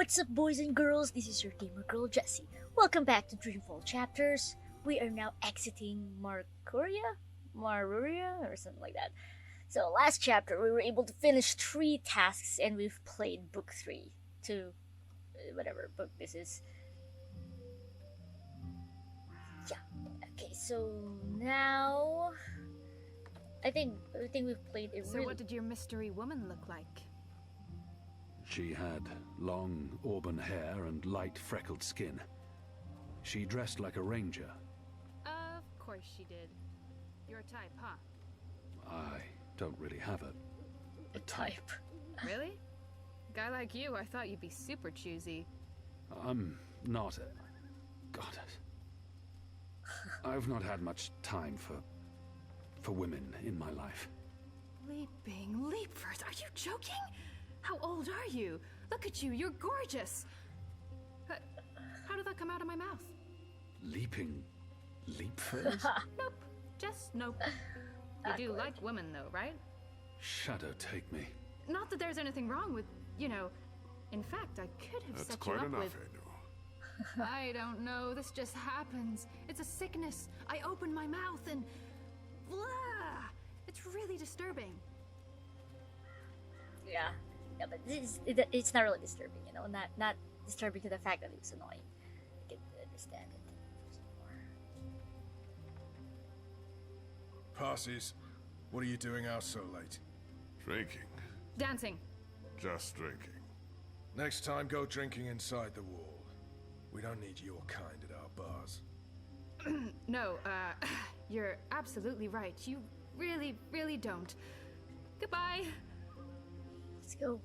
What's up, boys and girls? This is your GamerGirl Jessi. Welcome back to Dreamfall Chapters. We are now exiting Maruria, or something like that. So last chapter we were able to finish 3 tasks and we've played book 3 to whatever book this is. Yeah. Okay, so now I think we've played it. So what did your mystery woman look like? She had long auburn hair and light freckled skin. She dressed like a ranger. Of course she did. Your type, huh? I don't really have A type. Really? Guy like you, I thought you'd be super choosy. I'm not a... God. I've not had much time for women in my life. Leaping leapford, are you joking? How old are you? Look at you, you're gorgeous. How did that come out of my mouth? Leaping leapford? Nope, just nope. You do like women though, right? Shadow take me. Not that there's anything wrong with, you know, in fact, I could have set you up with... I don't know, this just happens. It's a sickness. I open my mouth and... blah! It's really disturbing. Yeah, but it's not really disturbing, you know, not disturbing to the fact that it's annoying. I can understand it. Parsies, what are you doing out so late? Drinking. Dancing. Just drinking. Next time, go drinking inside the wall. We don't need your kind at our bars. No, you're absolutely right. You really, really don't. Goodbye. Let's go.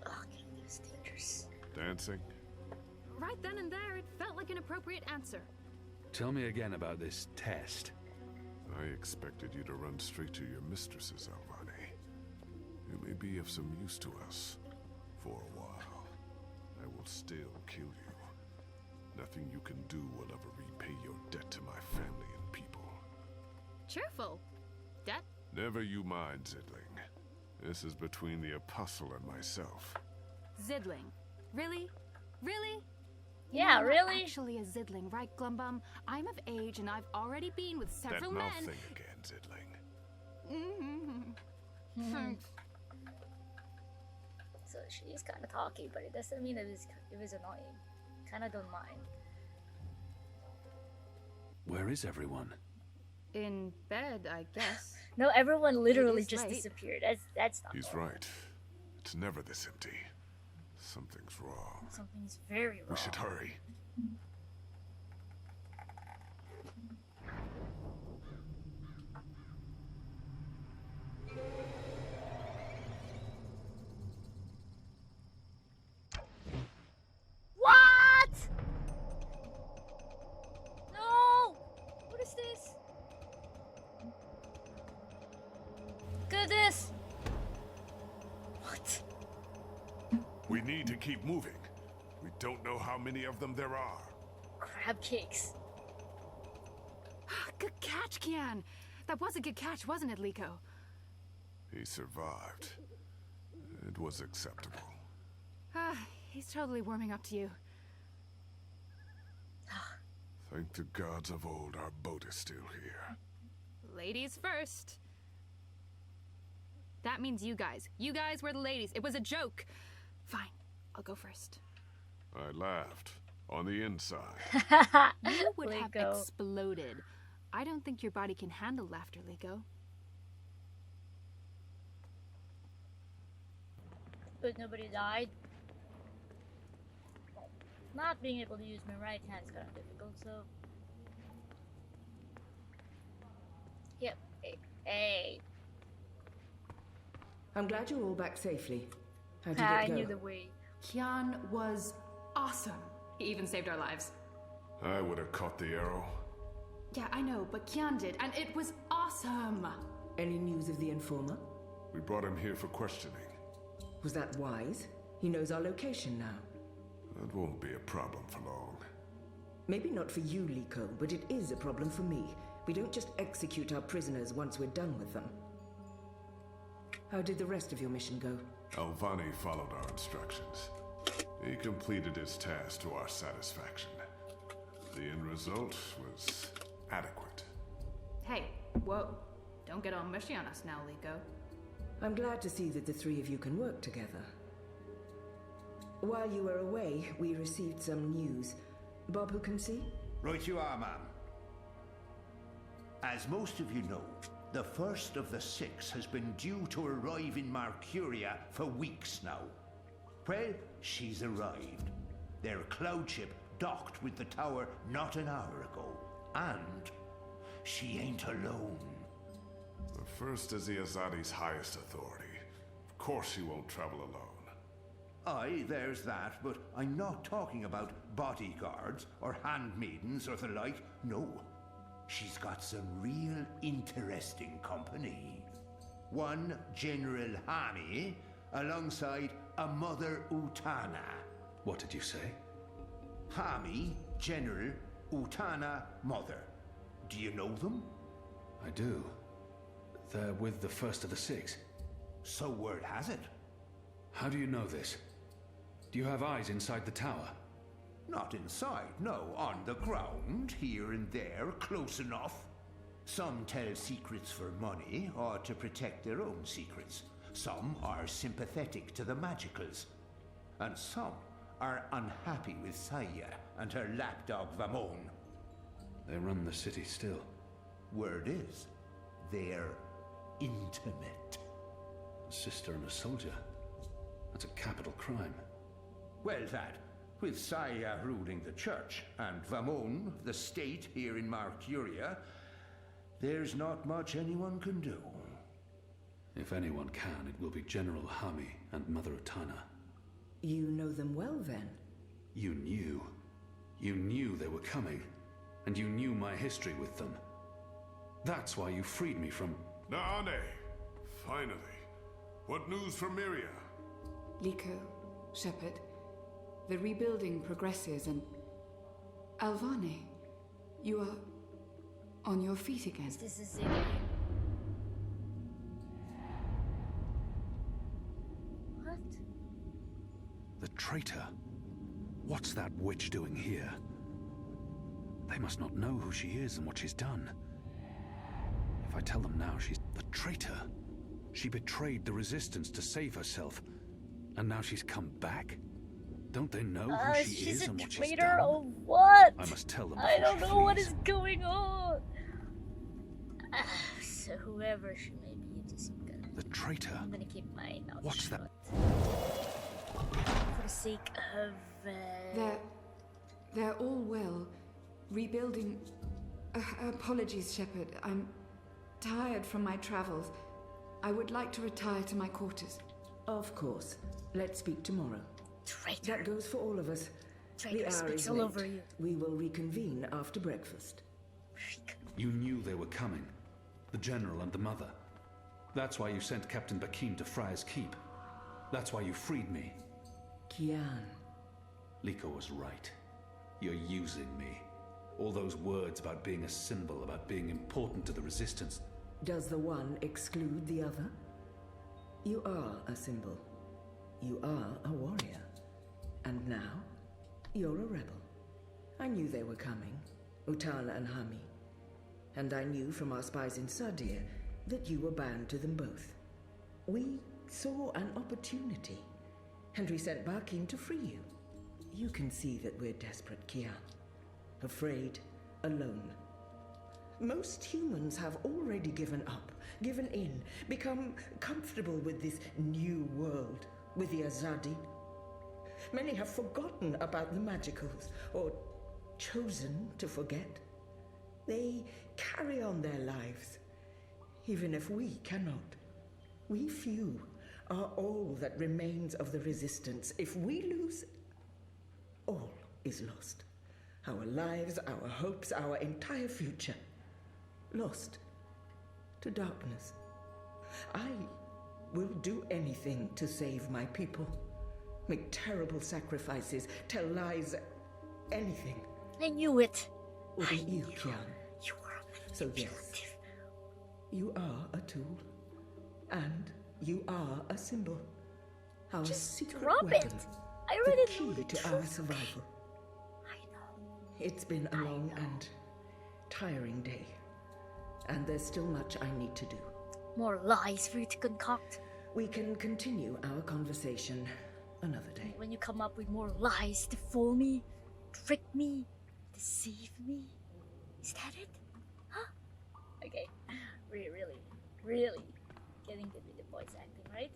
Oh, okay, that's dangerous. Dancing? Right then and there, it felt like an appropriate answer. Tell me again about this test. I expected you to run straight to your mistresses, Alvani. You may be of some use to us. For a while. I will still kill you. Nothing you can do will ever repay your debt to my family and people. Cheerful. Debt? Never you mind, Zidling. This is between the Apostle and myself. Zidling. Really? Really? Yeah, I'm really? Not actually a Zidling, right, Glumbum? I'm of age and I've already been with several that men. mouth thing again, Zidling. Thanks. So she's kind of talky, but it doesn't mean it was annoying. Kind of don't mind. Where is everyone? In bed, I guess. No, everyone literally is just late. disappeared. That's not. He's normal. right. It's never this empty. Something's wrong. Something's very wrong. We should hurry. What? No! What is this? Look at this! What? We need to keep moving. We don't know how many of them there are. Crab cakes. Good catch, Kian. That was a good catch, wasn't it, Liko? He survived. It was acceptable. He's totally warming up to you. Thank the gods of old our boat is still here. Ladies first. That means you guys. You guys were the ladies. It was a joke. Fine, I'll go first. I laughed. On the inside. You would have Liko. exploded. I don't think your body can handle laughter, Liko. But nobody died. Not being able to use my right hand is kind of difficult, so... Yep. Hey. I'm glad you're all back safely. How did I it go? knew the way. Kian was awesome. He even saved our lives. I would have caught the arrow. Yeah, I know, but Kian did, and it was awesome. Any news of the informer? We brought him here for questioning. Was that wise? He knows our location now. That won't be a problem for long. Maybe not for you, Liko, but it is a problem for me. We don't just execute our prisoners once we're done with them. How did the rest of your mission go? Alvani followed our instructions. He completed his task to our satisfaction. The end result was adequate. Hey, whoa. Don't get all mushy on us now, Liko. I'm glad to see that the three of you can work together. While you were away, we received some news. Bob, who can see? Right you are, ma'am. As most of you know, the first of the 6 has been due to arrive in Mercuria for weeks now. Well, she's arrived. Their cloud ship docked with the tower not an hour ago. And she ain't alone. The first is the Azadi's highest authority. Of course she won't travel alone. Aye, there's that, but I'm not talking about bodyguards or handmaidens or the like. No. She's got some real interesting company. One General Hami, alongside a Mother Utana. What did you say? Hami, General, Utana, Mother. Do you know them? I do. They're with the first of the 6. So word has it. How do you know this? Do you have eyes inside the tower? Not inside, no. On the ground, here and there, close enough. Some tell secrets for money or to protect their own secrets. Some are sympathetic to the magicals. And some are unhappy with Saya and her lapdog Vamon. They run the city still. Word is, they're intimate. A sister and a soldier. That's a capital crime. Well, that, with Saya ruling the church and Vamon, the state here in Mercuria, there's not much anyone can do. If anyone can, it will be General Hami and Mother Utana. You know them well, then? You knew. You knew they were coming. And you knew my history with them. That's why you freed me from... Naane! Finally. What news from Myria? Liko, Shepard, the rebuilding progresses and... Alvani, you are on your feet again. This is it. What? The traitor? What's that witch doing here? They must not know who she is and what she's done. If I tell them now she's the traitor, she betrayed the resistance to save herself, and now she's come back? Don't they know who she is and what she's done? She's a traitor of what? I must tell them. I don't know what is going on. So whoever she may be, the traitor. I'm gonna keep my mouth What's shut. that? For the sake of. They're all well. Rebuilding. Apologies, Shepard. I'm tired from my travels. I would like to retire to my quarters. Of course. Let's speak tomorrow. Traitor. That goes for all of us. Traitor The hour speaks is all late. over you. We will reconvene after breakfast. You knew they were coming. The General and the Mother. That's why you sent Captain Bakim to Friar's Keep. That's why you freed me. Kian. Liko was right. You're using me. All those words about being a symbol, about being important to the Resistance. Does the one exclude the other? You are a symbol. You are a warrior. And now, you're a rebel. I knew they were coming, Utana and Hami. And I knew from our spies in Sadir that you were bound to them both. We saw an opportunity, and we sent Bakim to free you. You can see that we're desperate, Kian. Afraid, alone. Most humans have already given up, given in, become comfortable with this new world, with the Azadi. Many have forgotten about the magicals, or chosen to forget. They carry on their lives, even if we cannot. We few are all that remains of the Resistance. If we lose, all is lost. Our lives, our hopes, our entire future. Lost to darkness. I will do anything to save my people. Make terrible sacrifices, tell lies, anything. I knew it. Wouldn't you, Kian? You are So yes, you are a tool. And You are a symbol. Our Just secret drop weapon. it. I already The know key the to our truth. survival. I know. It's been a long and tiring day. And there's still much I need to do. More lies for you to concoct. We can continue our conversation another day. When you come up with more lies to fool me, trick me, deceive me. Is that it? Huh? Okay. Really getting good with the voice acting, right?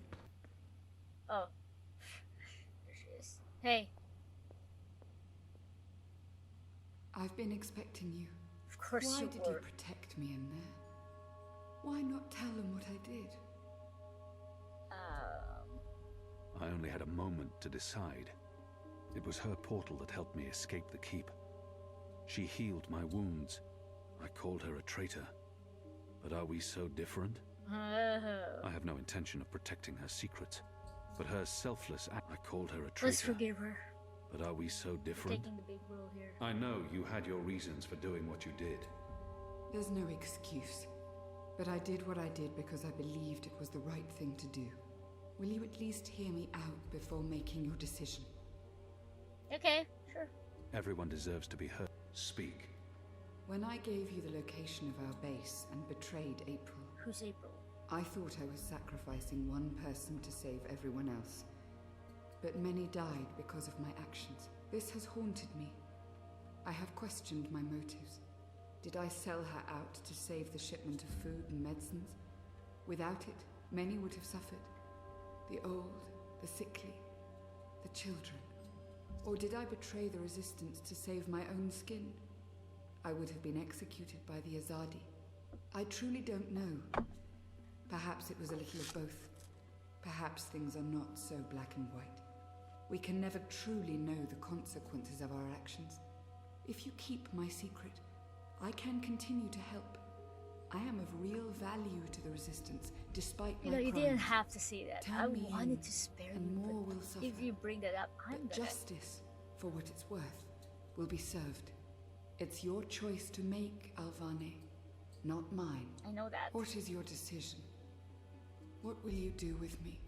Oh. There she is. Hey. I've been expecting you. Of course Why you did were. you protect me in there? Why not tell them what I did? I only had a moment to decide. It was her portal that helped me escape the keep. She healed my wounds. I called her a traitor. But are we so different? I have no intention of protecting her secrets. But her selfless act, I called her a traitor. Let's forgive her. But are we so We're different? taking the big role here. I know you had your reasons for doing what you did. There's no excuse. But I did what I did because I believed it was the right thing to do. Will you at least hear me out before making your decision? Okay, sure. Everyone deserves to be heard. Speak. When I gave you the location of our base and betrayed April, Who's April? I thought I was sacrificing one person to save everyone else. But many died because of my actions. This has haunted me. I have questioned my motives. Did I sell her out to save the shipment of food and medicines? Without it, many would have suffered. The old, the sickly, the children. Or did I betray the resistance to save my own skin? I would have been executed by the Azadi. I truly don't know. Perhaps it was a little of both. Perhaps things are not so black and white. We can never truly know the consequences of our actions. If you keep my secret, I can continue to help. I am of real value to the Resistance, despite You my know, you crimes. didn't have to say that. Tell I me wanted you, to spare and you, more but will suffer. if you bring that up, I'm But gonna... justice, for what it's worth, will be served. It's your choice to make, Alvane, not mine. I know that. What is your decision? What will you do with me?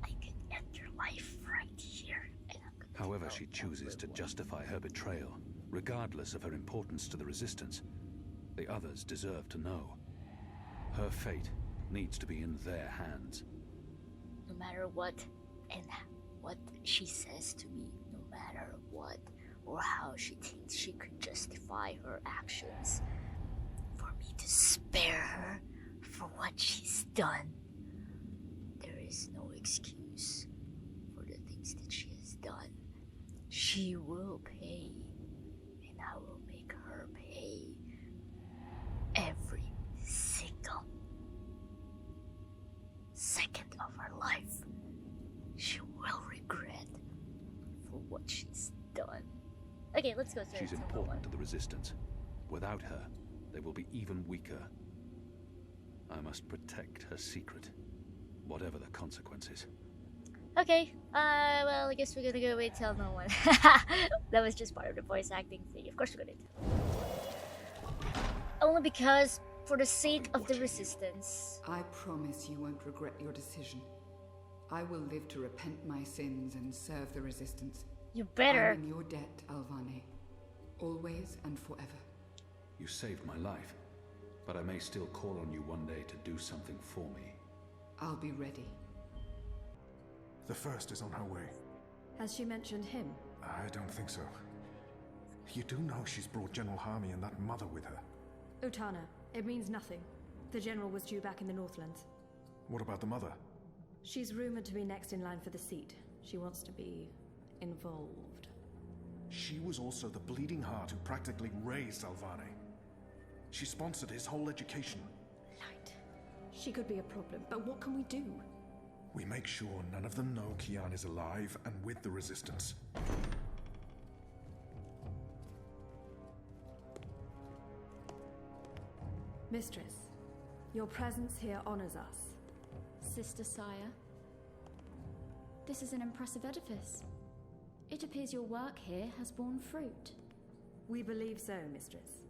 I could end your life right here. And I'm gonna However help she chooses to justify her betrayal, regardless of her importance to the Resistance, the others deserve to know. Her fate needs to be in their hands. No matter what, and what she says to me, no matter what, or how she thinks she could justify her actions, for me to spare her for what she's done, there is no excuse for the things that she has done. She will pay, and I will make her pay every single second of her life. She will regret for what she's done. Okay, let's go through She's it. important to the Resistance. Without her, they will be even weaker. I must protect her secret, whatever the consequences. Okay, well, I guess we're gonna go away, tell no one. That was just part of the voice acting thing. Of course we're gonna tell. Only because, for the sake of the Resistance. I promise you won't regret your decision. I will live to repent my sins and serve the Resistance. You better. I'm in your debt, Alvane. Always and forever. You saved my life, but I may still call on you one day to do something for me. I'll be ready. The first is on her way. Has she mentioned him? I don't think so. You do know she's brought General Harmy and that mother with her. Utana, it means nothing. The general was due back in the Northlands. What about the mother? She's rumored to be next in line for the seat. She wants to be involved. She was also the bleeding heart who practically raised Alvane. She sponsored his whole education. Light. She could be a problem, but what can we do? We make sure none of them know Kian is alive and with the Resistance. Mistress, your presence here honors us. Sister Sire, this is an impressive edifice. It appears your work here has borne fruit. We believe so, Mistress.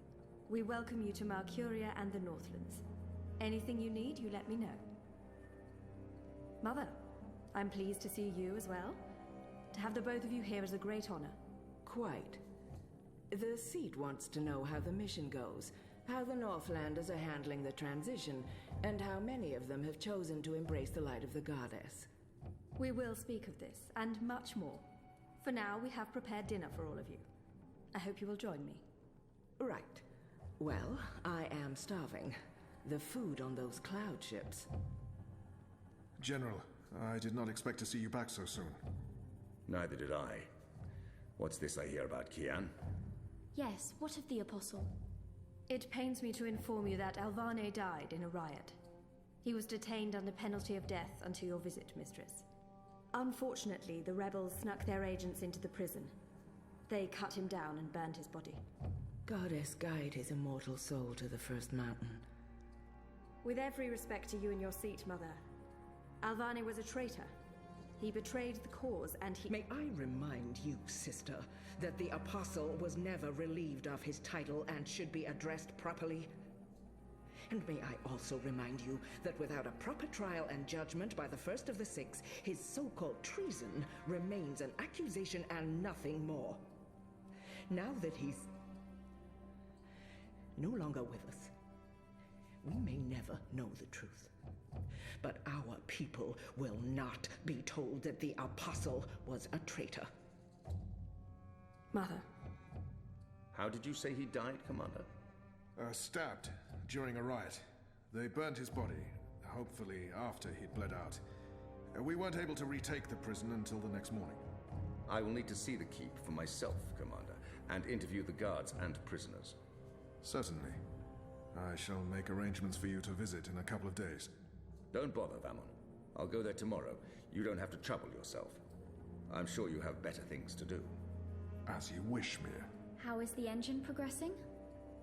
We welcome you to Malcuria and the Northlands. Anything you need, you let me know. Mother, I'm pleased to see you as well. To have the both of you here is a great honor. Quite. The seat wants to know how the mission goes, how the Northlanders are handling the transition, and how many of them have chosen to embrace the light of the goddess. We will speak of this, and much more. For now, we have prepared dinner for all of you. I hope you will join me. Right. Well, I am starving. The food on those cloud ships. General, I did not expect to see you back so soon. Neither did I. What's this I hear about Kian? Yes, what of the Apostle? It pains me to inform you that Alvane died in a riot. He was detained under penalty of death until your visit, Mistress. Unfortunately, the rebels snuck their agents into the prison. They cut him down and burned his body. Goddess, guide his immortal soul to the first mountain. With every respect to you and your seat, Mother, Alvane was a traitor. He betrayed the cause, and he— May I remind you, sister, that the Apostle was never relieved of his title and should be addressed properly? And may I also remind you that without a proper trial and judgment by the first of the six, his so-called treason remains an accusation and nothing more. Now that he's no longer with us, we may never know the truth. But our people will not be told that the Apostle was a traitor. Mother. How did you say he died, Commander? Stabbed during a riot. They burned his body, hopefully after he'd bled out. We weren't able to retake the prison until the next morning. I will need to see the keep for myself, Commander, and interview the guards and prisoners. Certainly. I shall make arrangements for you to visit in a couple of days. Don't bother, Vamon. I'll go there tomorrow. You don't have to trouble yourself. I'm sure you have better things to do. As you wish, Mir. How is the engine progressing?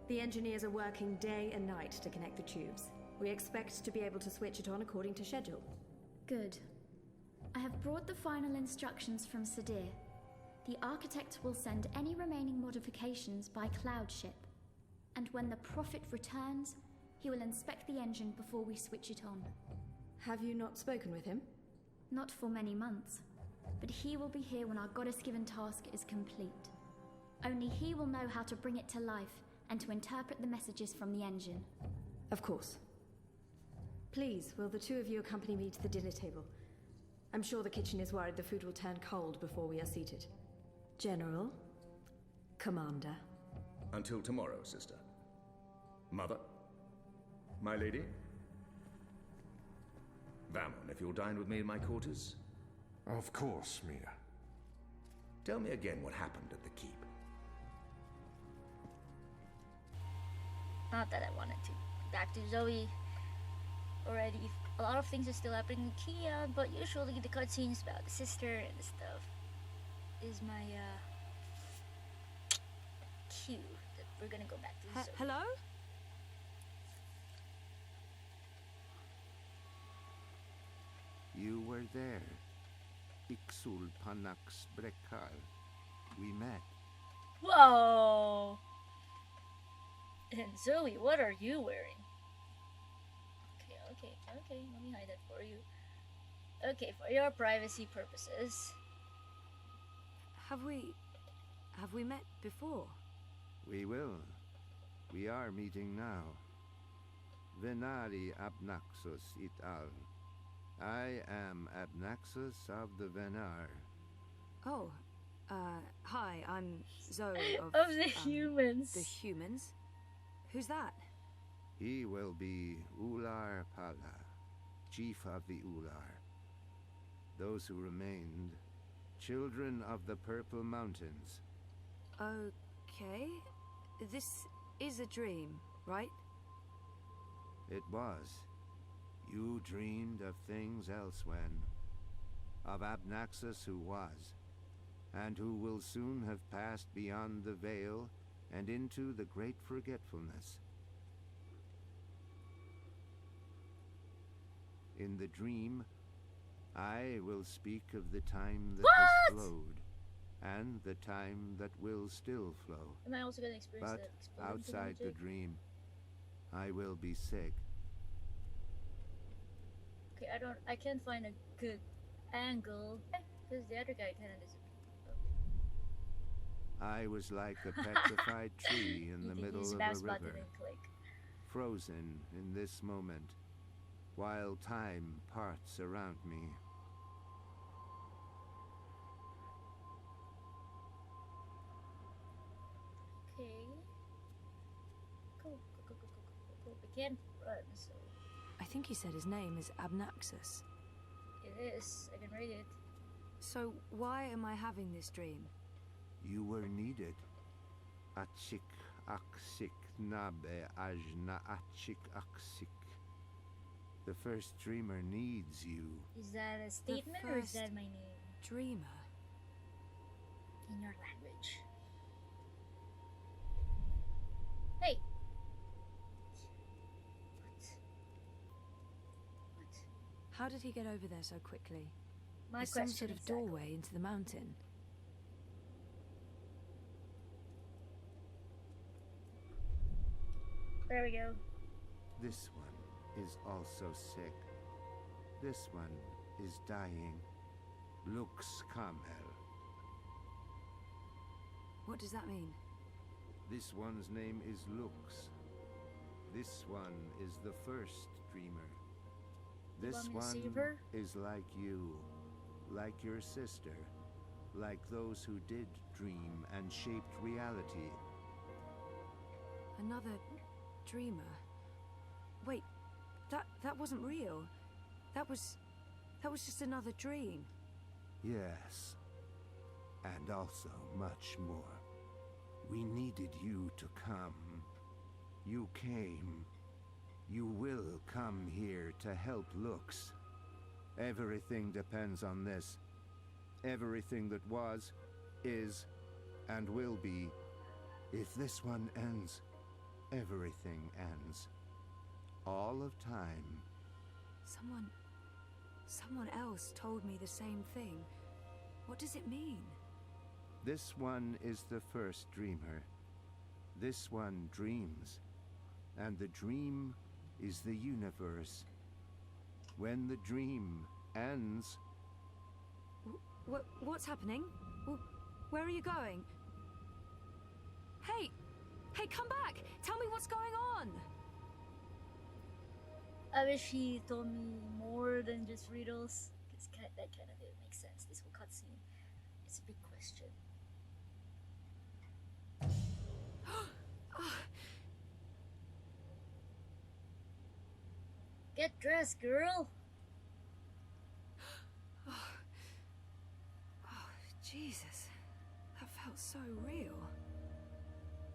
The engineers are working day and night to connect the tubes. We expect to be able to switch it on according to schedule. Good. I have brought the final instructions from Sadir. The architect will send any remaining modifications by cloud ship. And when the Prophet returns, he will inspect the engine before we switch it on. Have you not spoken with him? Not for many months, but he will be here when our goddess-given task is complete. Only he will know how to bring it to life and to interpret the messages from the engine. Of course. Please, will the two of you accompany me to the dinner table? I'm sure the kitchen is worried the food will turn cold before we are seated. General, Commander. Until tomorrow, sister. Mother? My lady? Vamon, if you'll dine with me in my quarters? Of course, Mia. Tell me again what happened at the keep. Not that I wanted to. Back to Zoe. Already, a lot of things are still happening in Kia, but usually the cutscenes about the sister and the stuff is my cue that we're gonna go back to Zoe. Hello? You were there. Ixul Panax Brekal. We met. Whoa! And Zoe, what are you wearing? Okay, let me hide that for you. Okay, for your privacy purposes. Have we met before? We will. We are meeting now. Venari Abnaxus it al. I am Abnaxus of the Venar. Oh, hi, I'm Zoe of the humans. The humans? Who's that? He will be Ular Pala, chief of the Ular. Those who remained, children of the Purple Mountains. Okay. This is a dream, right? It was. You dreamed of things elsewhen. Of Abnaxus who was, and who will soon have passed beyond the veil and into the great forgetfulness. In the dream, I will speak of the time that has flowed, and the time that will still flow. Am I also gonna experience But that explosion outside the magic? dream, I will be sick. Okay, I can't find a good angle because the other guy kind of disappeared. I was like a petrified tree in the middle of a river, frozen in this moment, while time parts around me. Okay. Go. I can't run, so. I think he said his name is Abnaxus. It is. I can read it. So why am I having this dream? You were needed. Achik aksik nabe ajna achik aksik. The first dreamer needs you. Is that a statement or is that my name? Dreamer. In your language. Hey! What? How did he get over there so quickly? My There's some question sort of exactly. doorway into the mountain. There we go. This one is also sick. This one is dying. Lux Kamel. What does that mean? This one's name is Lux. This one is the first dreamer. This want me to one save her? is like you, like your sister, like those who did dream and shaped reality. Another dreamer. Wait, that wasn't real. That was just another dream. Yes, and also much more. We needed you to come. You came. You will come here to help Lux. Everything depends on this. Everything that was, is, and will be. If this one ends, everything ends. All of time. Someone else told me the same thing. What does it mean? This one is the first dreamer. This one dreams. And the dream is the universe. When the dream ends... What's happening? Where are you going? Hey, come back! Tell me what's going on! I wish he told me more than just riddles, because that kind of didn't make sense. This whole cutscene, it's a big question. Get dressed, girl! Oh, Jesus. That felt so real.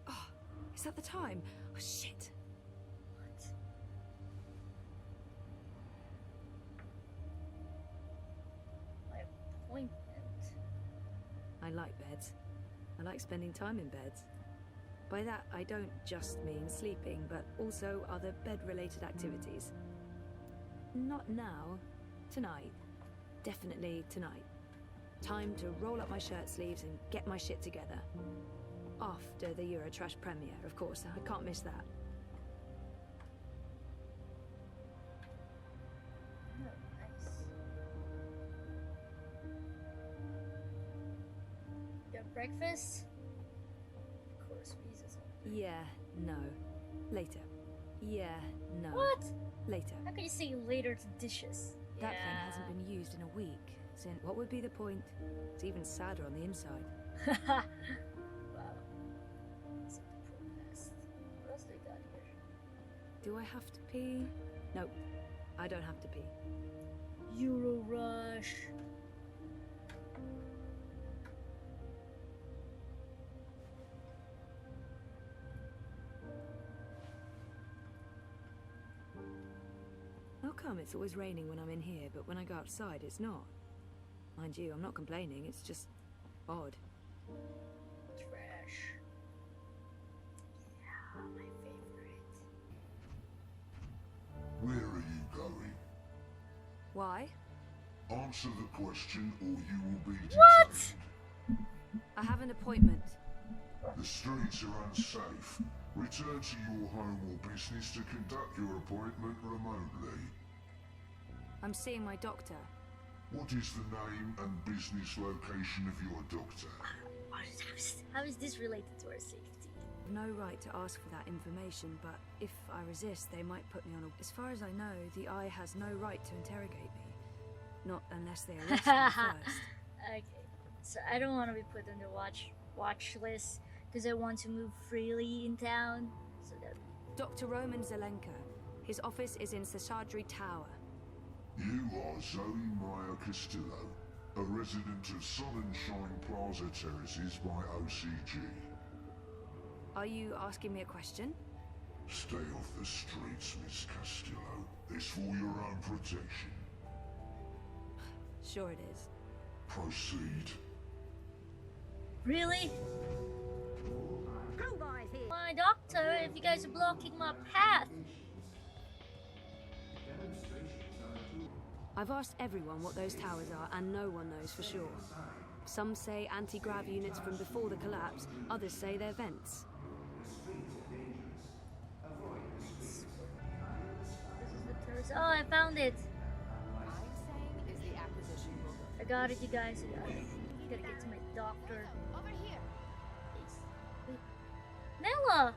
Oh, is that the time? Oh, shit. What? My appointment? I like beds. I like spending time in beds. By that, I don't just mean sleeping, but also other bed-related activities. Not now. Tonight. Definitely tonight. Time to roll up my shirt sleeves and get my shit together. After the Eurotrash premiere, of course. I can't miss that. Oh, nice. Got breakfast? Of course, pizza's on. Yeah, no. Later. Yeah, no. What? Later. How can you say later to dishes? That thing hasn't been used in a week. Since what would be the point? It's even sadder on the inside. Wow. It's like the protest. What else do we got here? Do I have to pee? Nope. I don't have to pee. Euro Rush. How come it's always raining when I'm in here, but when I go outside it's not? Mind you, I'm not complaining, it's just odd. Trash. Yeah, my favorite. Where are you going? Why? Answer the question or you will be What? detained. I have an appointment. The streets are unsafe. Return to your home or business to conduct your appointment remotely. I'm seeing my doctor. What is the name and business location of your doctor? How is this related to our safety? No right to ask for that information, but if I resist, they might put me on a... As far as I know, the Eye has no right to interrogate me. Not unless they arrest me first. Okay, so I don't want to be put on the watch list because I want to move freely in town. So that... Dr. Roman Zelenka. His office is in Seshadri Tower. You are Zoe Meyer Castillo, a resident of Sun and Shine Plaza Terraces by OCG. Are you asking me a question? Stay off the streets, Miss Castillo. This for your own protection. Sure it is. Proceed. Really? My doctor, if you guys are blocking my path. I've asked everyone what those towers are, and no one knows for sure. Some say anti-grav units from before the collapse, others say they're vents. This is the terrace. Oh, I found it. I got it, you guys. I got it. Gotta get to my doctor. Over here. Wait. Nella!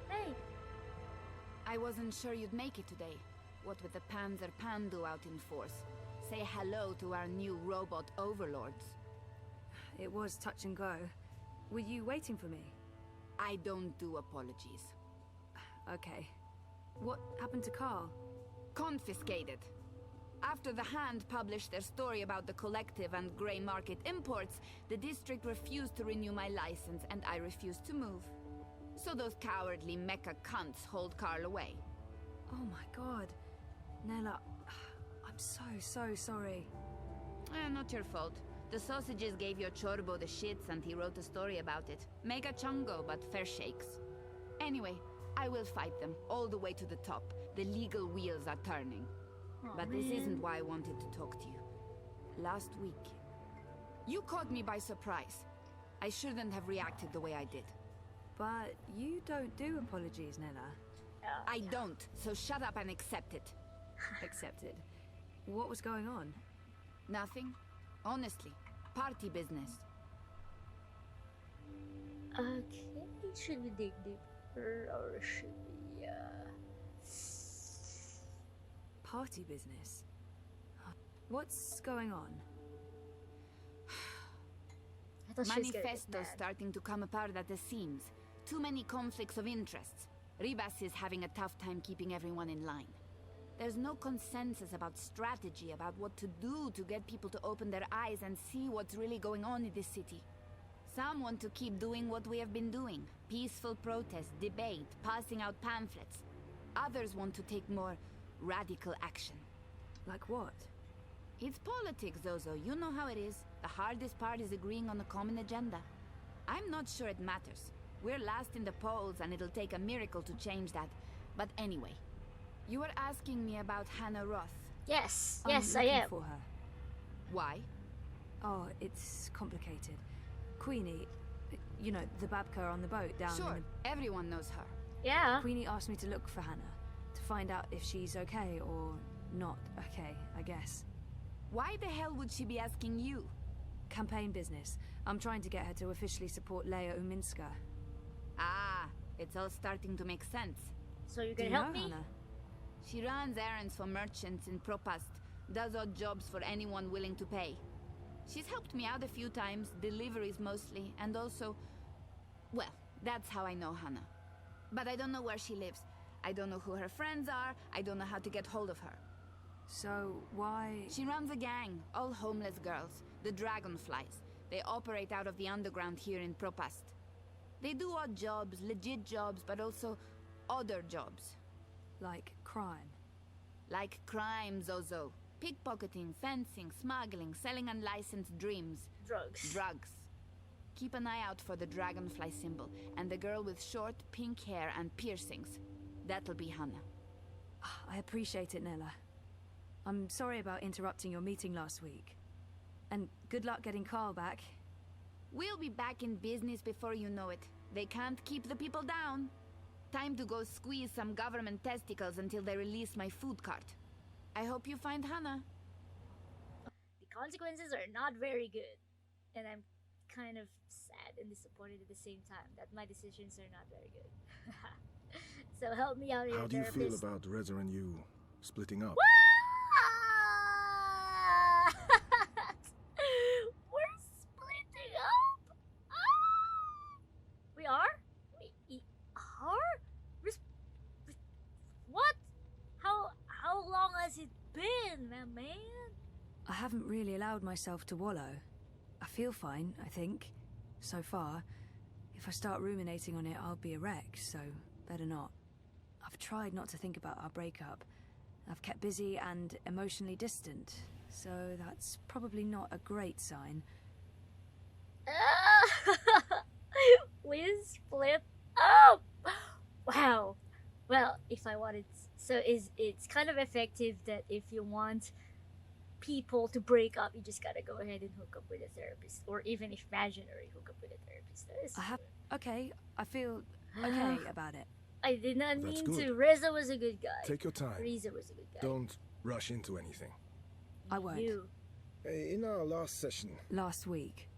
Hey. I wasn't sure you'd make it today. What with the Panzer Pandu out in force. Say hello to our new robot overlords. It was touch and go. Were you waiting for me? I don't do apologies. Okay. What happened to Carl? Confiscated. After the Hand published their story about the Collective and grey market imports, the district refused to renew my license and I refused to move. So those cowardly mecha cunts hold Carl away. Oh my god. Nella, I'm so sorry. Not your fault. The sausages gave your Chorbo the shits and he wrote a story about it. Mega chungo, but fair shakes. Anyway, I will fight them all the way to the top. The legal wheels are turning. But this isn't why I wanted to talk to you. Last week, you caught me by surprise. I shouldn't have reacted the way I did. But you don't do apologies, Nella. I don't, so shut up and accept it. Accepted. What was going on? Nothing. Honestly. Party business. Okay, should we dig deeper or should we, Party business? What's going on? Manifesto's starting to come apart at the seams. Too many conflicts of interests. Ribas is having a tough time keeping everyone in line. There's no consensus about strategy, about what to do to get people to open their eyes and see what's really going on in this city. Some want to keep doing what we have been doing. Peaceful protest, debate, passing out pamphlets. Others want to take more radical action. Like what? It's politics, Zozo. You know how it is. The hardest part is agreeing on a common agenda. I'm not sure it matters. We're last in the polls and it'll take a miracle to change that. But anyway, you were asking me about Hannah Roth. Yes, I am. For her. Why? Oh, it's complicated. Queenie, you know, the babka on the boat down Sure, in the... everyone knows her. Yeah. Queenie asked me to look for Hannah, to find out if she's okay or not okay, I guess. Why the hell would she be asking you? Campaign business. I'm trying to get her to officially support Leia Uminska. Ah, it's all starting to make sense. So you can help me? Hannah? She runs errands for merchants in Propast, does odd jobs for anyone willing to pay. She's helped me out a few times, deliveries mostly, and also... Well, that's how I know Hannah. But I don't know where she lives. I don't know who her friends are, I don't know how to get hold of her. So, why... She runs a gang, all homeless girls, the Dragonflies. They operate out of the underground here in Propast. They do odd jobs, legit jobs, but also other jobs. Like crime? Like crime, Zozo. Pickpocketing, fencing, smuggling, selling unlicensed dreams. Drugs. Keep an eye out for the dragonfly symbol, and the girl with short, pink hair and piercings. That'll be Hannah. I appreciate it, Nella. I'm sorry about interrupting your meeting last week. And good luck getting Carl back. We'll be back in business before you know it. They can't keep the people down. Time to go squeeze some government testicles until they release my food cart. I hope you find Hannah. The consequences are not very good. And I'm kind of sad and disappointed at the same time that my decisions are not very good. So help me out here. How do you feel about Reza and you splitting up? What? We're splitting up? We are? We are? What? How long has it been, man? I haven't really allowed myself to wallow. I feel fine, I think, so far. If I start ruminating on it, I'll be a wreck, so better not. I've tried not to think about our breakup. I've kept busy and emotionally distant, so that's probably not a great sign. We split up! Wow. Well, if I wanted... So it's kind of effective that if you want people to break up, you just gotta go ahead and hook up with a therapist, or even if imaginary, hook up with a therapist. Okay, I feel okay about it. I did not That's mean good. to. Reza was a good guy. Take your time. Reza was a good guy. Don't rush into anything. I won't. In our last session... Last week.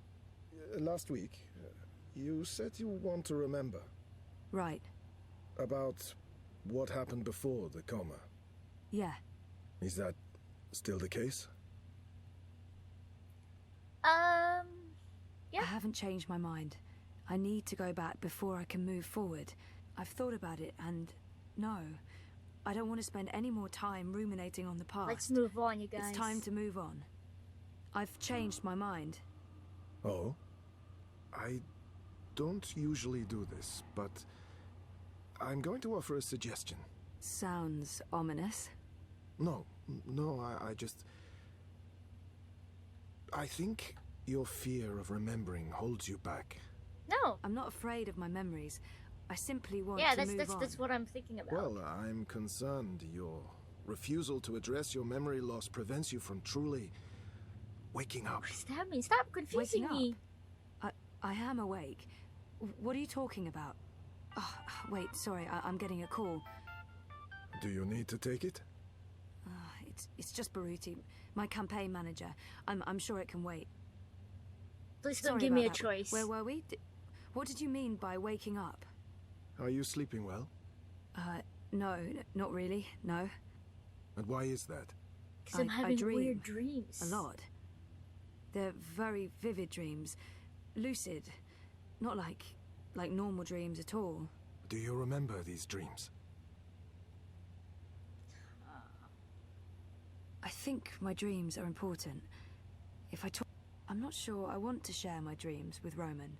Last week, you said you want to remember. Right. About what happened before the coma. Yeah. Is that still the case? Yeah. I haven't changed my mind. I need to go back before I can move forward. I've thought about it, and no, I don't want to spend any more time ruminating on the past. Let's move on, you guys. It's time to move on. I've changed my mind. Oh? I don't usually do this, but I'm going to offer a suggestion. Sounds ominous. No, I just... I think your fear of remembering holds you back. No. I'm not afraid of my memories. I simply want to move on. That's what I'm thinking about. Well, I'm concerned your refusal to address your memory loss prevents you from truly waking up. What does that mean? Stop confusing me. I am awake. What are you talking about? Oh, wait, sorry, I'm getting a call. Do you need to take it? It's just Baruti, my campaign manager. I'm sure it can wait. Please don't Sorry give me a about that. choice. Where were we? What did you mean by waking up? Are you sleeping well? No, not really, no. And why is that? Because I'm having weird dreams. A lot. They're very vivid dreams. Lucid. Not like normal dreams at all. Do you remember these dreams? I think my dreams are important. If I talk... I'm not sure I want to share my dreams with Roman.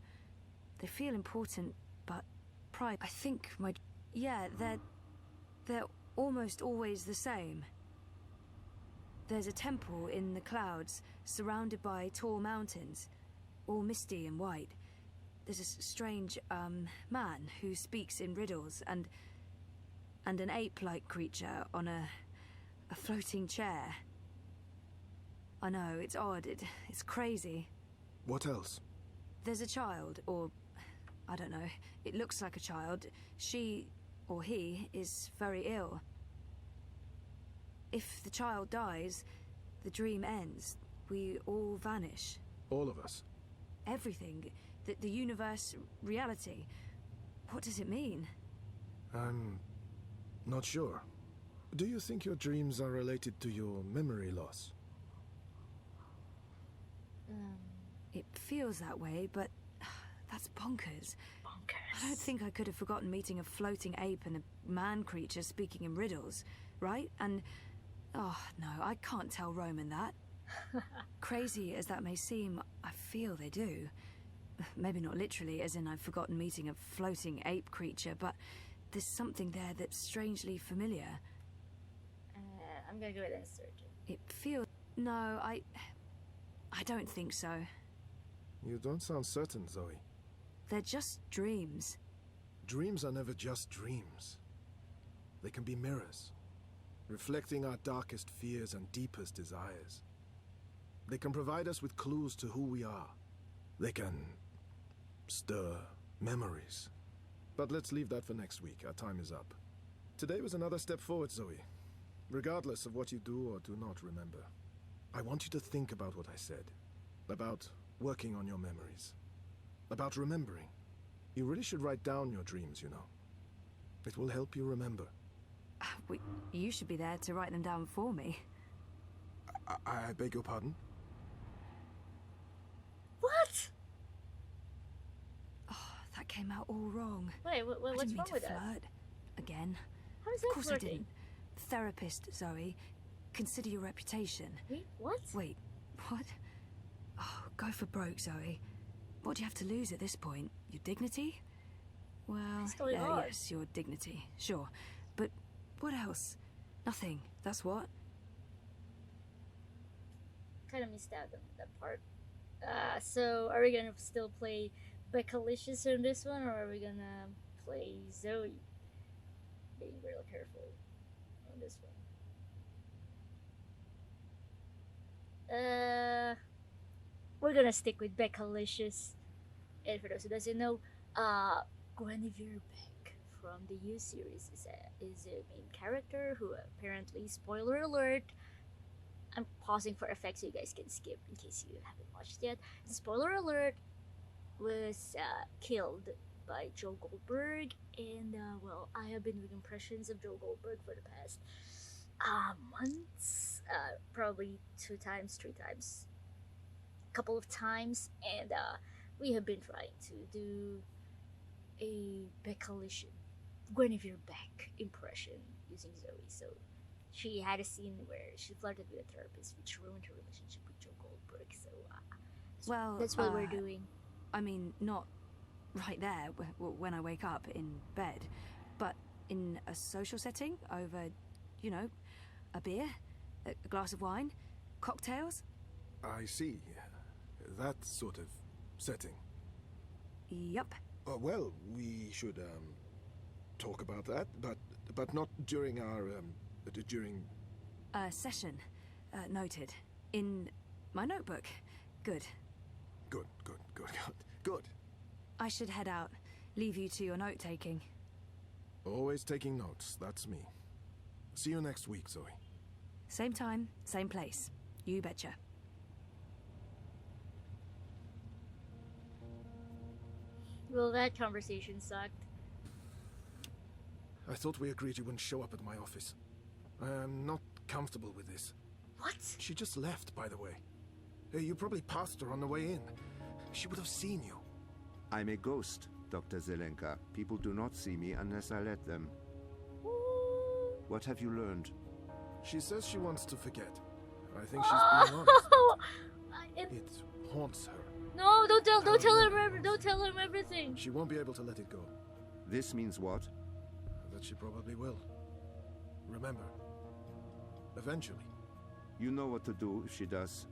They feel important, but pride... I think my... Yeah, they're almost always the same. There's a temple in the clouds, surrounded by tall mountains, all misty and white. There's a strange, man who speaks in riddles, and an ape-like creature on a floating chair. I know, it's odd, it's crazy. What else? There's a child, or... I don't know, it looks like a child. She, or he, is very ill. If the child dies, the dream ends. We all vanish. All of us? Everything. The universe, reality. What does it mean? I'm not sure. Do you think your dreams are related to your memory loss? It feels that way, but that's bonkers. I don't think I could have forgotten meeting a floating ape and a man creature speaking in riddles, right? And, oh no, I can't tell Roman that. Crazy as that may seem, I feel they do. Maybe not literally, as in I've forgotten meeting a floating ape creature, but there's something there that's strangely familiar. I'm gonna go with that surgeon. It feels... No, I don't think so. You don't sound certain, Zoe. They're just dreams. Dreams are never just dreams. They can be mirrors, reflecting our darkest fears and deepest desires. They can provide us with clues to who we are. They can stir memories. But let's leave that for next week. Our time is up. Today was another step forward, Zoe. Regardless of what you do or do not remember, I want you to think about what I said. About working on your memories. About remembering. You really should write down your dreams, you know. It will help you remember. You should be there to write them down for me. I beg your pardon? What? Oh, that came out all wrong. Wait, what's wrong with that? Flirt again. How is that Of course flirting? I didn't. Therapist, Zoe. Consider your reputation. Wait, what? Wait, what? Oh, go for broke, Zoe. What do you have to lose at this point? Your dignity? Well, yes, your dignity, sure. But what else? Nothing, that's what. Kind of missed out on that part. So are we gonna still play Beckalicious on this one, or are we gonna play Zoe? Being real careful on this one. We're gonna stick with Beckalicious. And for those who doesn't know, Guinevere Beck from the U series is a main character who apparently, spoiler alert, I'm pausing for effects so you guys can skip in case you haven't watched yet. Spoiler alert, was killed by Joe Goldberg, and well, I have been doing impressions of Joe Goldberg for the past months, probably 2 times, 3 times, a couple of times, and we have been trying to do a Beckalicious Guinevere Beck impression using Zoe. So she had a scene where she flirted with a therapist, which ruined her relationship with Joe Goldberg. So well, that's what we're doing. I mean, not right there when I wake up in bed, but in a social setting over, you know, a beer, a glass of wine, cocktails. I see. That sort of setting. Yep. Well, we should talk about that, but not during our during session. Noted. In my notebook. Good. Good. I should head out. Leave you to your note-taking. Always taking notes, that's me. See you next week, Zoe. Same time, same place. You betcha. Well, that conversation sucked. I thought we agreed you wouldn't show up at my office. I am not comfortable with this. What? She just left, by the way. You probably passed her on the way in. She would have seen you. I'm a ghost, Dr. Zelenka. People do not see me unless I let them. What have you learned? She says she wants to forget. I think she's being honest. It haunts her. No, don't tell him everything. She won't be able to let it go. This means what? That she probably will. Remember, eventually. You know what to do if she does.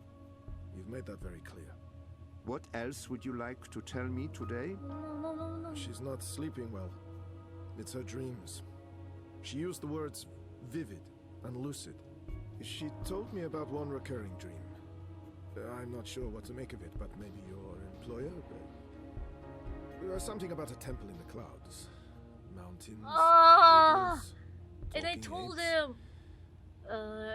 You've made that very clear. What else would you like to tell me today? No. She's not sleeping well. It's her dreams. She used the words vivid and lucid. She told me about one recurring dream. I'm not sure what to make of it, but maybe your employer? Something about a temple in the clouds. Mountains. Rivers, and I told him.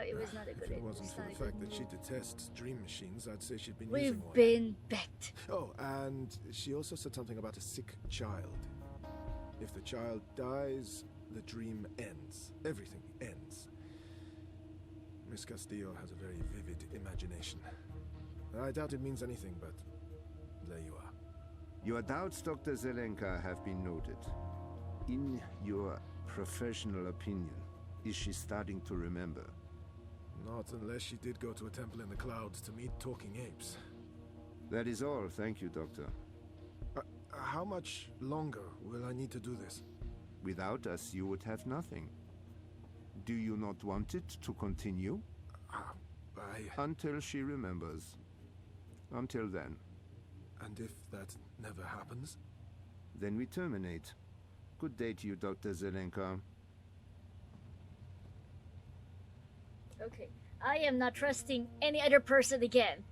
It was not a good idea. If it wasn't for the fact that she detests dream machines, I'd say she'd been We've using one. been becked. Oh, and she also said something about a sick child. If the child dies, the dream ends. Everything ends. Miss Castillo has a very vivid imagination. I doubt it means anything, but there you are. Your doubts, Dr. Zelenka, have been noted. In your professional opinion, is she starting to remember? Not unless she did go to a temple in the clouds to meet talking apes. That is all. Thank you, Doctor. How much longer will I need to do this? Without us, you would have nothing. Do you not want it to continue? Until she remembers. Until then. And if that never happens? Then we terminate. Good day to you, Dr. Zelenka. Okay, I am not trusting any other person again.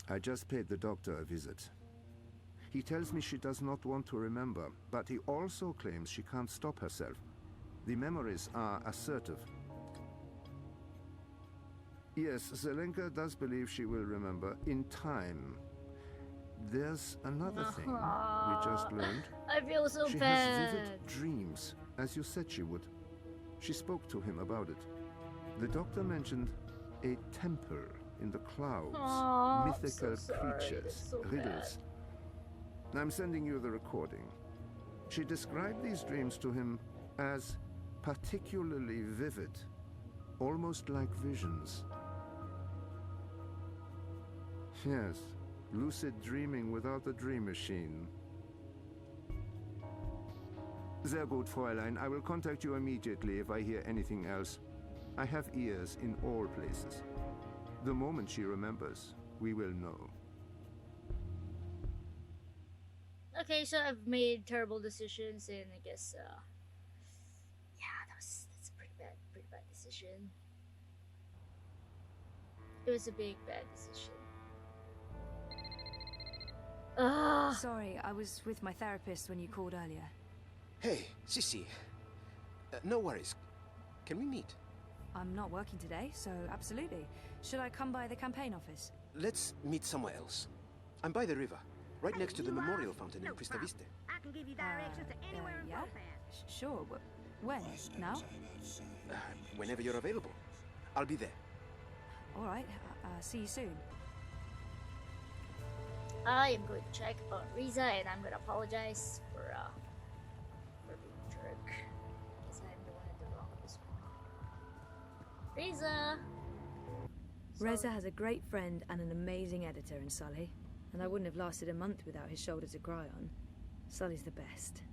I just paid the doctor a visit. He tells me she does not want to remember, but he also claims she can't stop herself. The memories are assertive. Yes, Zelenka does believe she will remember in time. There's another thing we just learned. I feel so she bad. She has vivid dreams, as you said she would. She spoke to him about it. The doctor mentioned a temple in the clouds, mythical creatures, riddles. I'm sending you the recording. She described these dreams to him as particularly vivid, almost like visions. Yes, lucid dreaming without the dream machine. Sehr gut, Fräulein. I will contact you immediately if I hear anything else. I have ears in all places. The moment she remembers, we will know. Okay, so I've made terrible decisions, and I guess, yeah, that's a pretty bad decision. It was a big bad decision. Sorry, I was with my therapist when you called earlier. Hey, Jessi. No worries. Can we meet? I'm not working today, so absolutely. Should I come by the campaign office? Let's meet somewhere else. I'm by the river, right next to the memorial fountain in Crista Vista. I can give you directions to anywhere in yeah? Belfast. Sure. When? Now? Whenever you're available. I'll be there. All right. See you soon. I am going to check on Riza, and I'm going to apologize for being a jerk. Because I'm the one at the wrong of this one. Riza! Reza has a great friend and an amazing editor in Sully, and I wouldn't have lasted a month without his shoulder to cry on. Sully's the best.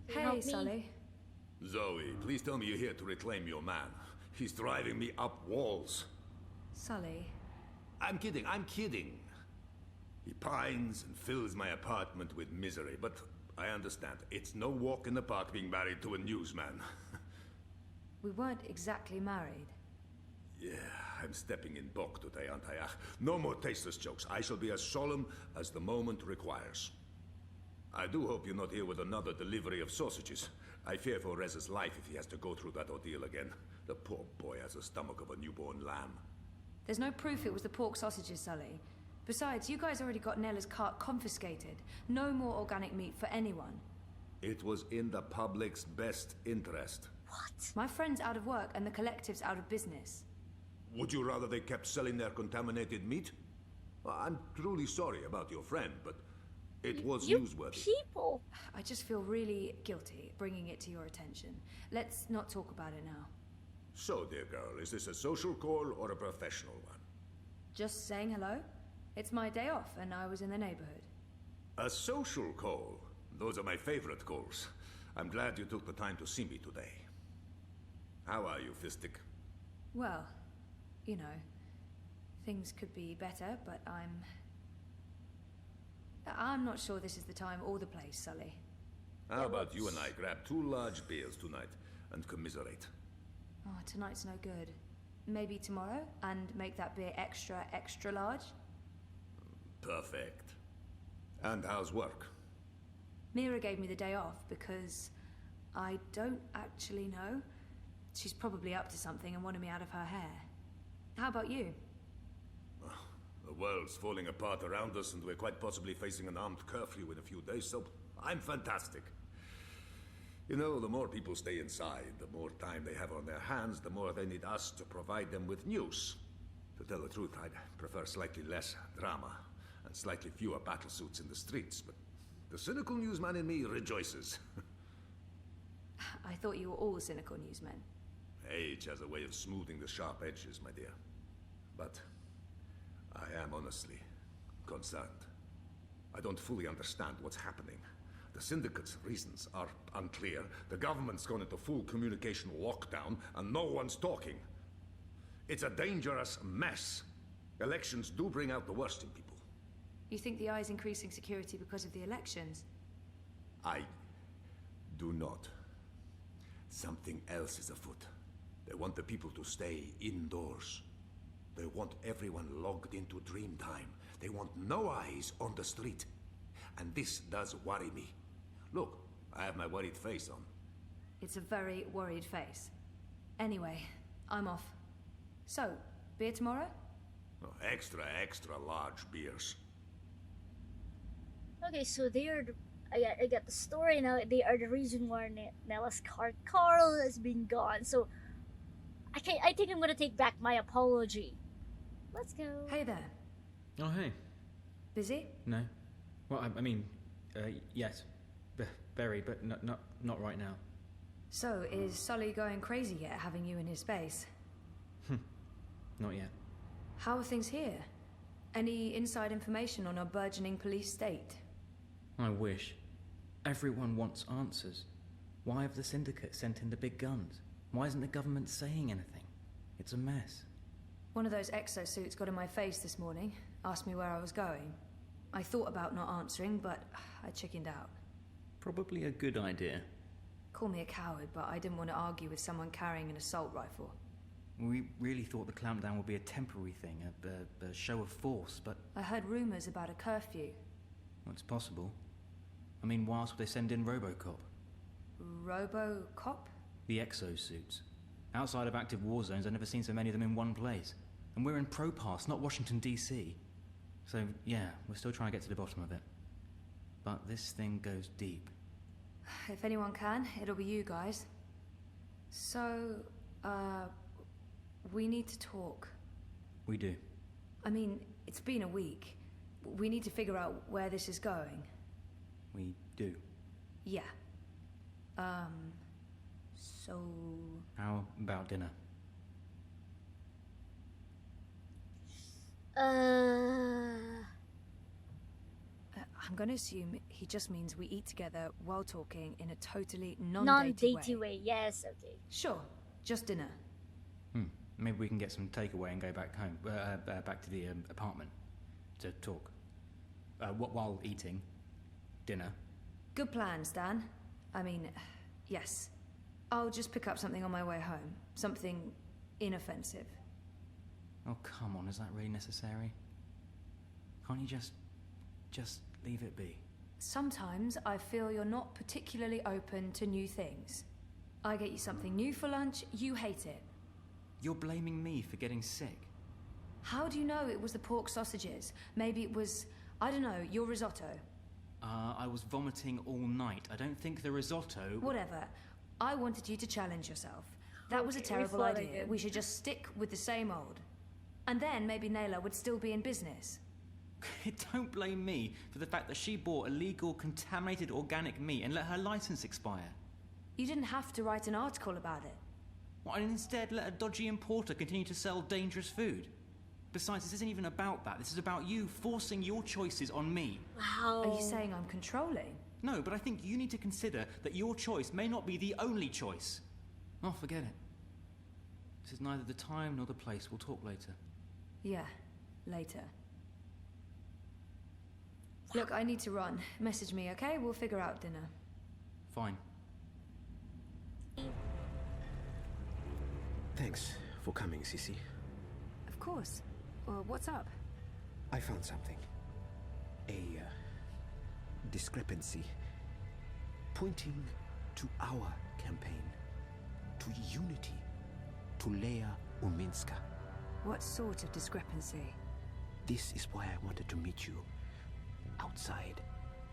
Hey, Sully. Zoe, please tell me you're here to reclaim your man. He's driving me up walls. Sully. I'm kidding. He pines and fills my apartment with misery, but I understand. It's no walk in the park being married to a newsman. We weren't exactly married. Yeah, I'm stepping in Bok today, aren't I? No more tasteless jokes. I shall be as solemn as the moment requires. I do hope you're not here with another delivery of sausages. I fear for Reza's life if he has to go through that ordeal again. The poor boy has the stomach of a newborn lamb. There's no proof it was the pork sausages, Sully. Besides, you guys already got Nella's cart confiscated. No more organic meat for anyone. It was in the public's best interest. What? My friend's out of work and the collective's out of business. Would you rather they kept selling their contaminated meat? Well, I'm truly sorry about your friend, but it was newsworthy. People! I just feel really guilty bringing it to your attention. Let's not talk about it now. So, dear girl, is this a social call or a professional one? Just saying hello? It's my day off and I was in the neighborhood. A social call? Those are my favorite calls. I'm glad you took the time to see me today. How are you, Fistic? Well, you know, things could be better, but I'm not sure this is the time or the place, Sully. How about you and I grab 2 large beers tonight and commiserate? Oh, tonight's no good. Maybe tomorrow, and make that beer extra, extra large? Perfect. And how's work? Mira gave me the day off because I don't actually know. She's probably up to something and wanted me out of her hair. How about you? The world's falling apart around us and we're quite possibly facing an armed curfew in a few days, so I'm fantastic. You know, the more people stay inside, the more time they have on their hands, the more they need us to provide them with news. To tell the truth, I'd prefer slightly less drama and slightly fewer battlesuits in the streets, but the cynical newsman in me rejoices. I thought you were all cynical newsmen. Age has a way of smoothing the sharp edges, my dear. But I am honestly concerned. I don't fully understand what's happening. The Syndicate's reasons are unclear. The government's gone into full communication lockdown, and no one's talking. It's a dangerous mess. Elections do bring out the worst in people. You think the eye's increasing security because of the elections? I do not. Something else is afoot. They want the people to stay indoors. They want everyone logged into dream time. They want no eyes on the street. And this does worry me. Look, I have my worried face on. It's a very worried face. Anyway, I'm off. So, beer tomorrow? Oh, extra large beers. Okay, so they are. I got the story now. They are the reason why Nella's car Carl has been gone. So, I think I'm gonna take back my apology. Let's go. Hey there. Oh, hey. Busy? No. Well, I mean, yes. Very, but not right now. So, is Sully going crazy yet, having you in his space? Not yet. How are things here? Any inside information on our burgeoning police state? I wish. Everyone wants answers. Why have the Syndicate sent in the big guns? Why isn't the government saying anything? It's a mess. One of those exosuits got in my face this morning, asked me where I was going. I thought about not answering, but I chickened out. Probably a good idea. Call me a coward, but I didn't want to argue with someone carrying an assault rifle. We really thought the clampdown would be a temporary thing, a show of force, but... I heard rumors about a curfew. Well, it's possible. I mean, why else would they send in Robocop? Robocop? The exosuits. Outside of active war zones, I've never seen so many of them in one place. And we're in Propass, not Washington, D.C. So, yeah, we're still trying to get to the bottom of it. But this thing goes deep. If anyone can, it'll be you guys. So, we need to talk. We do. I mean, it's been a week. We need to figure out where this is going. We do. Yeah. So... How about dinner? I'm gonna assume he just means we eat together while talking in a totally non-datey way. Yes, okay. Sure, just dinner. Maybe we can get some takeaway and go back home, back to the apartment to talk. While eating dinner. Good plan, Stan. I mean, yes. I'll just pick up something on my way home. Something inoffensive. Oh, come on, is that really necessary? Can't you just leave it be? Sometimes I feel you're not particularly open to new things. I get you something new for lunch, you hate it. You're blaming me for getting sick. How do you know it was the pork sausages? Maybe it was, I don't know, your risotto. I was vomiting all night. I don't think the risotto... Whatever. I wanted you to challenge yourself. That was a terrible idea. We should just stick with the same old. And then maybe Naylor would still be in business. Don't blame me for the fact that she bought illegal, contaminated organic meat and let her license expire. You didn't have to write an article about it. Why instead let a dodgy importer continue to sell dangerous food? Besides, this isn't even about that. This is about you forcing your choices on me. Wow. Are you saying I'm controlling? No, but I think you need to consider that your choice may not be the only choice. Oh, forget it. This is neither the time nor the place. We'll talk later. Yeah, later. Look, I need to run. Message me, okay? We'll figure out dinner. Fine. Thanks for coming, Sissy. Of course. What's up? I found something. A discrepancy pointing to our campaign, to unity, to Leia Uminska. What sort of discrepancy? This is why I wanted to meet you outside.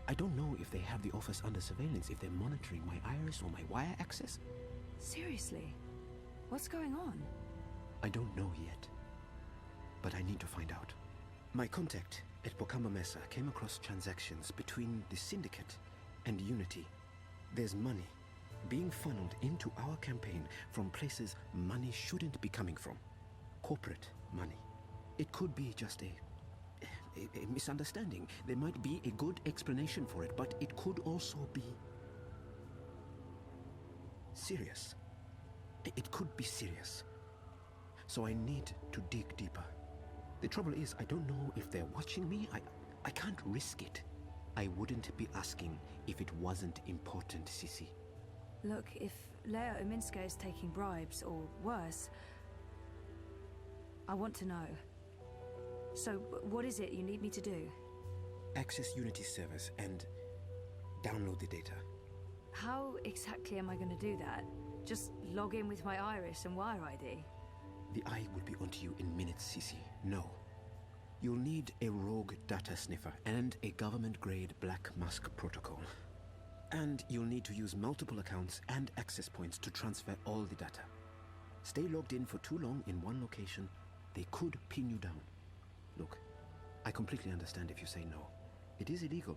I don't know if they have the office under surveillance, if they're monitoring my iris or my wire access. Seriously? What's going on? I don't know yet, but I need to find out. My contact at Bokama Mesa came across transactions between the Syndicate and Unity. There's money being funneled into our campaign from places money shouldn't be coming from. Corporate money. It could be just a misunderstanding. There might be a good explanation for it, but it could also be serious. It could be serious. So I need to dig deeper. The trouble is, I don't know if they're watching me. I can't risk it. I wouldn't be asking if it wasn't important, Sissy. Look, if Leia Uminska is taking bribes, or worse, I want to know. So, what is it you need me to do? Access Unity servers and download the data. How exactly am I going to do that? Just log in with my iris and wire ID? The eye will be onto you in minutes, Cece. No. You'll need a rogue data sniffer and a government-grade Black Mask protocol. And you'll need to use multiple accounts and access points to transfer all the data. Stay logged in for too long in one location, they could pin you down. Look, I completely understand if you say no. It is illegal,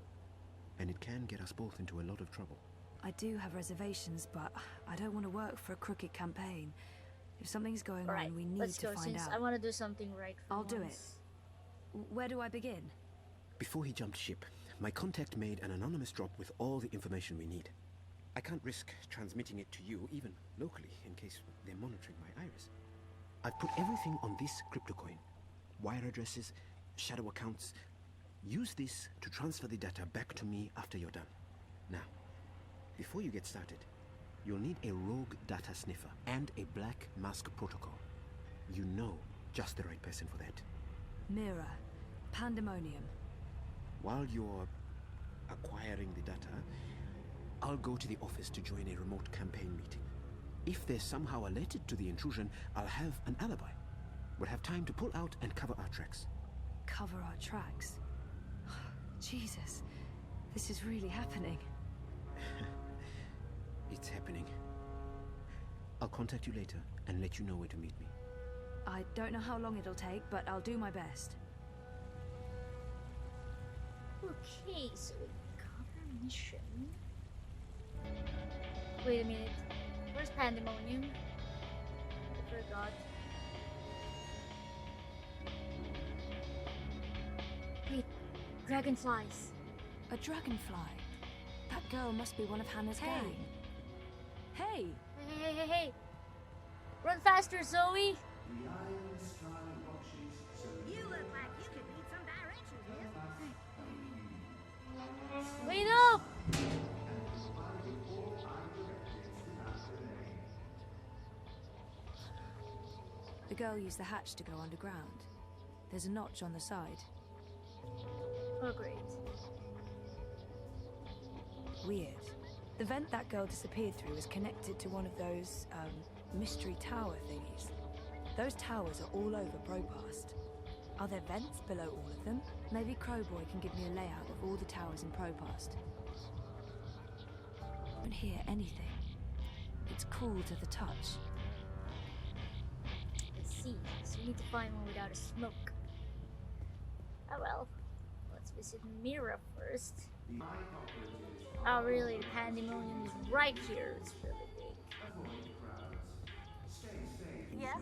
and it can get us both into a lot of trouble. I do have reservations, but I don't want to work for a crooked campaign. If something's going on, we need to find out. I want to do something right for I'll do it. Where do I begin? Before he jumped ship, my contact made an anonymous drop with all the information we need. I can't risk transmitting it to you, even locally, in case they're monitoring my iris. I've put everything on this crypto coin. Wire addresses, shadow accounts. Use this to transfer the data back to me after you're done. Now, before you get started, you'll need a rogue data sniffer and a Black Mask protocol. You know just the right person for that. Mira. Pandemonium. While you're acquiring the data, I'll go to the office to join a remote campaign meeting. If they're somehow alerted to the intrusion, I'll have an alibi. We'll have time to pull out and cover our tracks. Cover our tracks? Jesus, this is really happening. It's happening. I'll contact you later and let you know where to meet me. I don't know how long it'll take, but I'll do my best. Okay, so we cover mission. Wait a minute. Where's Pandemonium? I forgot. Wait, dragonflies. A dragonfly? That girl must be one of Hannah's gang. Hey! Hey! Run faster, Zoe! You look like you could need some directions here. Wait up! The girl used the hatch to go underground. There's a notch on the side. Oh, great. Weird. The vent that girl disappeared through is connected to one of those, mystery tower thingies. Those towers are all over Propast. Are there vents below all of them? Maybe Crowboy can give me a layout of all the towers in Propast. I don't hear anything. It's cool to the touch. Let's see. So we need to find one without a smoke. Oh well. Let's visit Mira first. Oh really, the Pandemonium is right here. It's really big. Yeah?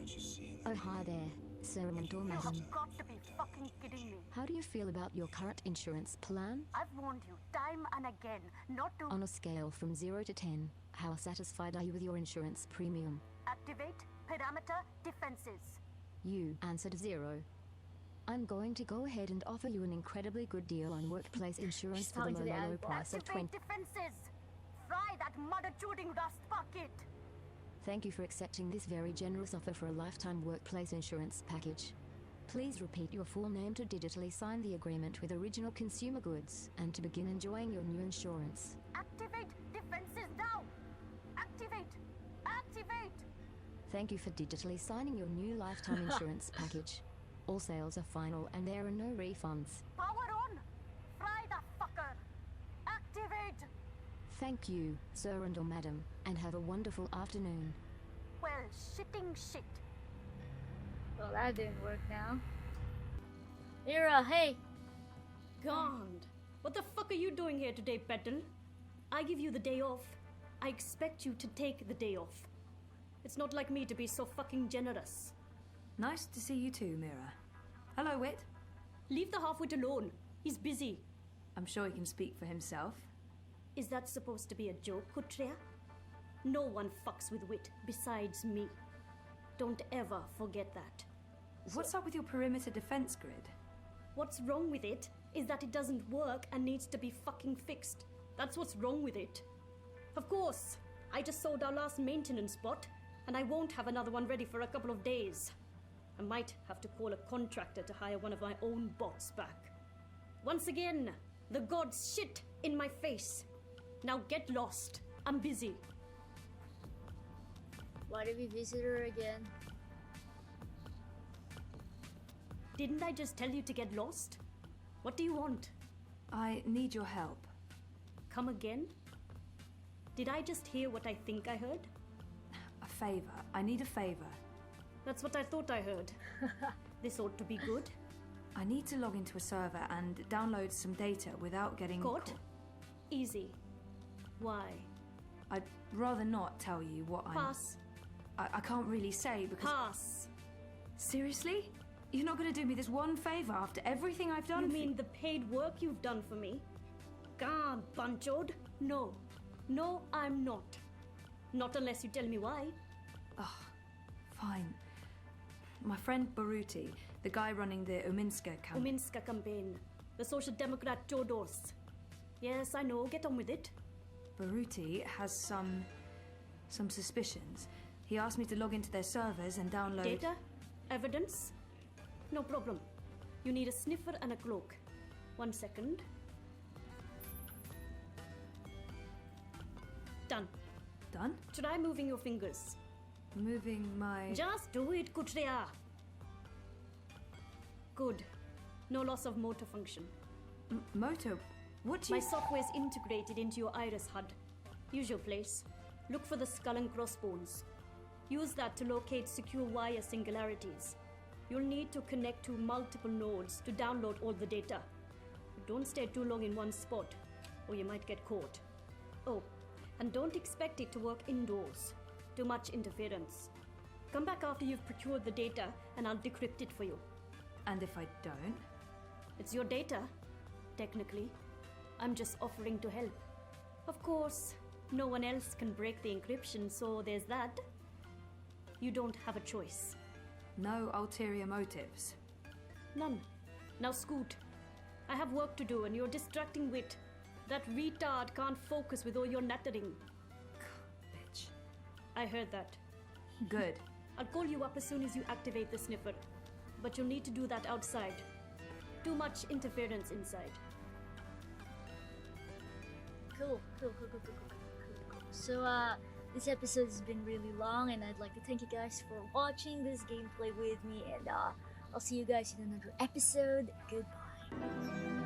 Oh hi there, Sir and You Madam. have got to be fucking kidding me. How do you feel about your current insurance plan? I've warned you time and again not to On a scale from 0 to 10, how satisfied are you with your insurance premium? activate parameter defenses. You answered 0. I'm going to go ahead and offer you an incredibly good deal on workplace insurance for the low price of 20. Activate defenses. Fry that mother-chewing rust bucket. Thank you for accepting this very generous offer for a lifetime workplace insurance package. Please repeat your full name to digitally sign the agreement with Original Consumer Goods and to begin enjoying your new insurance. Activate defenses now. Activate. Activate. Thank you for digitally signing your new lifetime insurance package. All sales are final and there are no refunds. Power on. Fry the fucker. Activate. Thank you, sir and or madam, and have a wonderful afternoon. Well, shitting shit. Well, that didn't work now. Mira, hey! Gond! What the fuck are you doing here today, Petal? I give you the day off. I expect you to take the day off. It's not like me to be so fucking generous. Nice to see you too, Mira. Hello, Wit. Leave the half-wit alone. He's busy. I'm sure he can speak for himself. Is that supposed to be a joke, Kutria? No one fucks with Wit besides me. Don't ever forget that. What's up with your perimeter defense grid? What's wrong with it is that it doesn't work and needs to be fucking fixed. That's what's wrong with it. Of course, I just sold our last maintenance bot, and I won't have another one ready for a couple of days. I might have to call a contractor to hire one of my own bots back. Once again, the gods shit in my face. Now get lost. I'm busy. Why did we visit her again? Didn't I just tell you to get lost? What do you want? I need your help. Come again? Did I just hear what I think I heard? A favor. I need a favor. That's what I thought I heard. This ought to be good. I need to log into a server and download some data without getting caught. Easy. Why? I'd rather not tell you what Pass. I can't really say because... Pass. Seriously? You're not going to do me this one favor after everything I've done? You mean the paid work you've done for me? God, Bunchod. No. No, I'm not. Not unless you tell me why. Ugh. Fine. My friend Baruti, the guy running the Uminska campaign. Uminska campaign. The Social Democrat Chodos. Yes, I know. Get on with it. Baruti has some suspicions. He asked me to log into their servers and download... Data? Evidence? No problem. You need a sniffer and a cloak. 1 second. Done. Done? Try moving your fingers. Moving my... Just do it, Kutria. Good. No loss of motor function. Motor? What do you... My software is integrated into your iris HUD. Use your place. Look for the skull and crossbones. Use that to locate secure wire singularities. You'll need to connect to multiple nodes to download all the data. But don't stay too long in one spot, or you might get caught. Oh, and don't expect it to work indoors. Too much interference. Come back after you've procured the data, and I'll decrypt it for you. And if I don't? It's your data, technically. I'm just offering to help. Of course, no one else can break the encryption, so there's that. You don't have a choice. No ulterior motives? None. Now scoot. I have work to do and you're distracting wit. That retard can't focus with all your nattering. Bitch. I heard that. Good. I'll call you up as soon as you activate the sniffer. But you'll need to do that outside. Too much interference inside. Cool. So, this episode has been really long, and I'd like to thank you guys for watching this gameplay with me, and I'll see you guys in another episode. Goodbye.